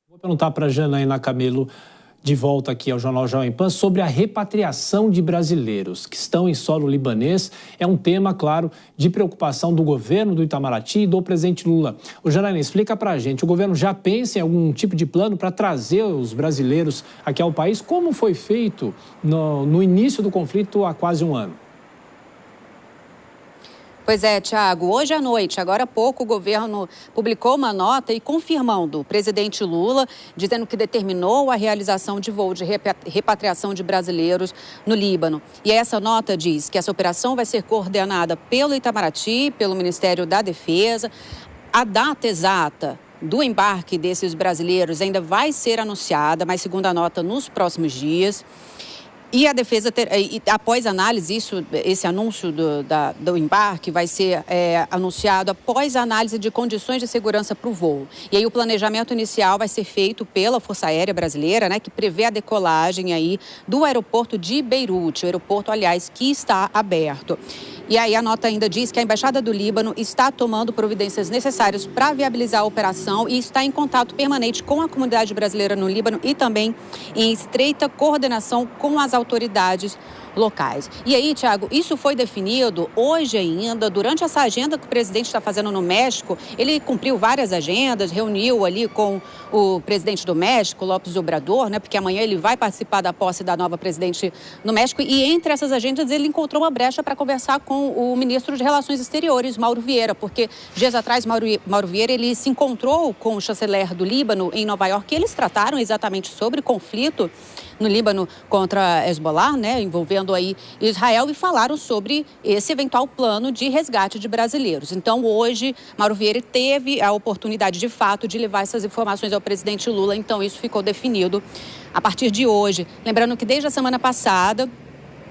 Vou perguntar para a Janaína Camelo, de volta aqui ao Jornal Jovem Pan, sobre a repatriação de brasileiros que estão em solo libanês. É um tema, claro, de preocupação do governo do Itamaraty e do presidente Lula. O Janaína, explica para a gente, o governo já pensa em algum tipo de plano para trazer os brasileiros aqui ao país, como foi feito no início do conflito há quase um ano? Pois é, Tiago, hoje à noite, agora há pouco, o governo publicou uma nota e confirmando o presidente Lula, dizendo que determinou a realização de voo de repatriação de brasileiros no Líbano. E essa nota diz que essa operação vai ser coordenada pelo Itamaraty, pelo Ministério da Defesa. A data exata do embarque desses brasileiros ainda vai ser anunciada, mas segundo a nota, nos próximos dias. E a defesa, após análise, esse anúncio do embarque vai ser anunciado após a análise de condições de segurança para o voo. E aí o planejamento inicial vai ser feito pela Força Aérea Brasileira, né, que prevê a decolagem aí do aeroporto de Beirute, o aeroporto, aliás, que está aberto. E aí a nota ainda diz que a Embaixada do Líbano está tomando providências necessárias para viabilizar a operação e está em contato permanente com a comunidade brasileira no Líbano e também em estreita coordenação com as autoridades locais. E aí, Tiago, isso foi definido hoje ainda, durante essa agenda que o presidente está fazendo no México. Ele cumpriu várias agendas, reuniu ali com o presidente do México, López Obrador, né, porque amanhã ele vai participar da posse da nova presidente no México. E entre essas agendas ele encontrou uma brecha para conversar com o ministro de Relações Exteriores, Mauro Vieira, porque dias atrás Mauro Vieira ele se encontrou com o chanceler do Líbano em Nova York e eles trataram exatamente sobre o conflito no Líbano contra Hezbollah, né, envolvendo aí Israel, e falaram sobre esse eventual plano de resgate de brasileiros. Então, hoje, Mauro Vieira teve a oportunidade, de fato, de levar essas informações ao presidente Lula. Então, isso ficou definido a partir de hoje. Lembrando que desde a semana passada,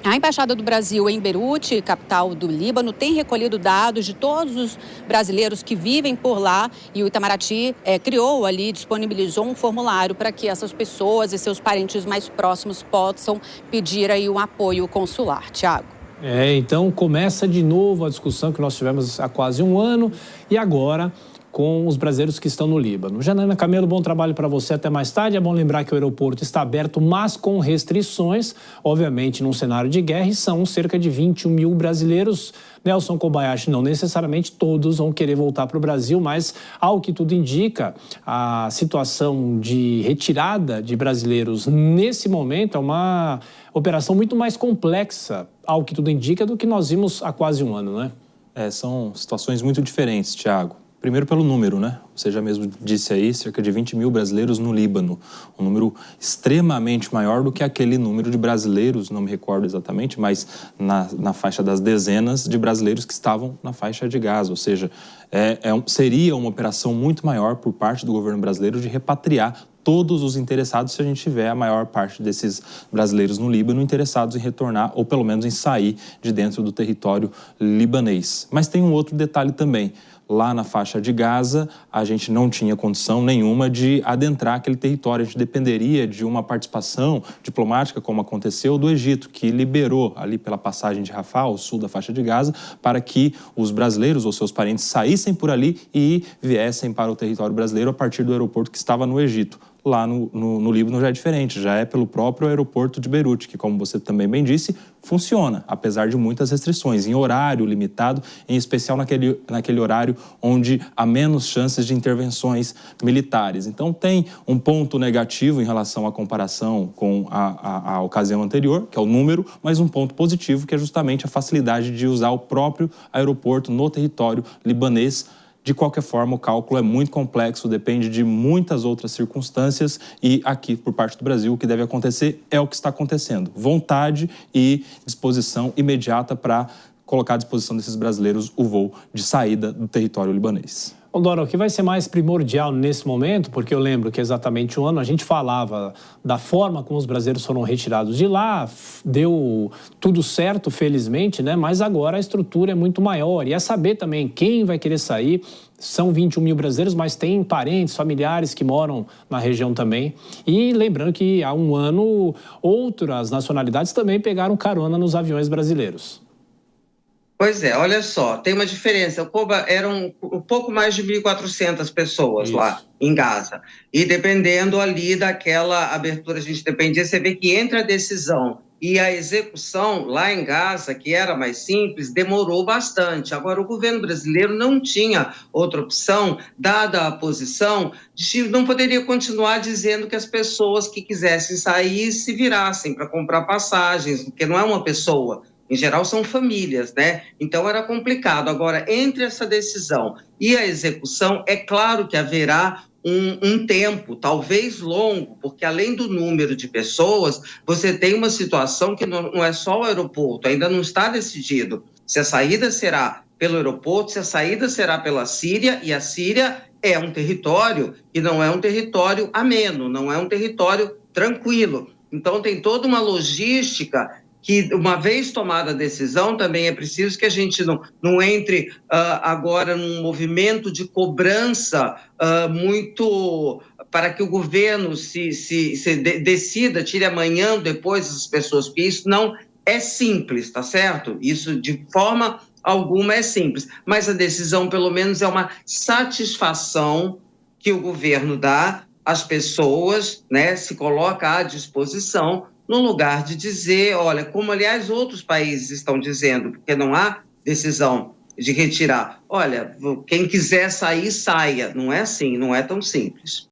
a Embaixada do Brasil em Beirute, capital do Líbano, tem recolhido dados de todos os brasileiros que vivem por lá e o Itamaraty criou ali, disponibilizou um formulário para que essas pessoas e seus parentes mais próximos possam pedir aí um apoio consular. Tiago. Então começa de novo a discussão que nós tivemos há quase um ano e agora com os brasileiros que estão no Líbano. Janaína Camelo, bom trabalho para você, até mais tarde. É bom lembrar que o aeroporto está aberto, mas com restrições, obviamente num cenário de guerra, e são cerca de 21 mil brasileiros. Nelson Kobayashi, não necessariamente todos vão querer voltar para o Brasil, mas ao que tudo indica, a situação de retirada de brasileiros nesse momento é uma operação muito mais complexa, ao que tudo indica, do que nós vimos há quase um ano, né? São situações muito diferentes, Tiago. Primeiro pelo número, né? Você já mesmo disse aí, cerca de 20 mil brasileiros no Líbano. Um número extremamente maior do que aquele número de brasileiros, não me recordo exatamente, mas na faixa das dezenas de brasileiros que estavam na faixa de Gaza. Ou seja, seria uma operação muito maior por parte do governo brasileiro de repatriar todos os interessados, se a gente tiver a maior parte desses brasileiros no Líbano interessados em retornar, ou pelo menos em sair de dentro do território libanês. Mas tem um outro detalhe também. Lá na faixa de Gaza, a gente não tinha condição nenhuma de adentrar aquele território. A gente dependeria de uma participação diplomática, como aconteceu, do Egito, que liberou ali pela passagem de Rafah, ao sul da faixa de Gaza, para que os brasileiros ou seus parentes saíssem por ali e viessem para o território brasileiro a partir do aeroporto que estava no Egito. Lá no Líbano já é diferente, já é pelo próprio aeroporto de Beirute, que, como você também bem disse, funciona, apesar de muitas restrições, em horário limitado, em especial naquele horário onde há menos chances de intervenções militares. Então tem um ponto negativo em relação à comparação com a ocasião anterior, que é o número, mas um ponto positivo, que é justamente a facilidade de usar o próprio aeroporto no território libanês. De qualquer forma, o cálculo é muito complexo, depende de muitas outras circunstâncias e aqui, por parte do Brasil, o que deve acontecer é o que está acontecendo. Vontade e disposição imediata para colocar à disposição desses brasileiros o voo de saída do território libanês. Dora, o que vai ser mais primordial nesse momento, porque eu lembro que exatamente um ano a gente falava da forma como os brasileiros foram retirados de lá, deu tudo certo, felizmente, né? Mas agora a estrutura é muito maior e é saber também quem vai querer sair. São 21 mil brasileiros, mas tem parentes, familiares que moram na região também. E lembrando que há um ano outras nacionalidades também pegaram carona nos aviões brasileiros. Pois é, olha só, tem uma diferença. O Cuba eram um pouco mais de 1.400 pessoas lá Isso. em Gaza. E dependendo ali daquela abertura, a gente dependia, você vê que entre a decisão e a execução lá em Gaza, que era mais simples, demorou bastante. Agora, o governo brasileiro não tinha outra opção, dada a posição, não poderia continuar dizendo que as pessoas que quisessem sair se virassem para comprar passagens, porque não é uma pessoa. Em geral, são famílias, né? Então, era complicado. Agora, entre essa decisão e a execução, é claro que haverá um tempo, talvez longo, porque além do número de pessoas, você tem uma situação que não é só o aeroporto, ainda não está decidido se a saída será pelo aeroporto, se a saída será pela Síria, e a Síria é um território que não é um território ameno, não é um território tranquilo. Então, tem toda uma logística que, uma vez tomada a decisão, também é preciso que a gente não entre agora num movimento de cobrança muito para que o governo decida, tire amanhã, depois as pessoas, porque isso não é simples, tá certo? Isso de forma alguma é simples, mas a decisão pelo menos é uma satisfação que o governo dá às pessoas, né, se coloca à disposição no lugar de dizer, olha, como aliás outros países estão dizendo, porque não há decisão de retirar. Olha, quem quiser sair, saia. Não é assim, não é tão simples.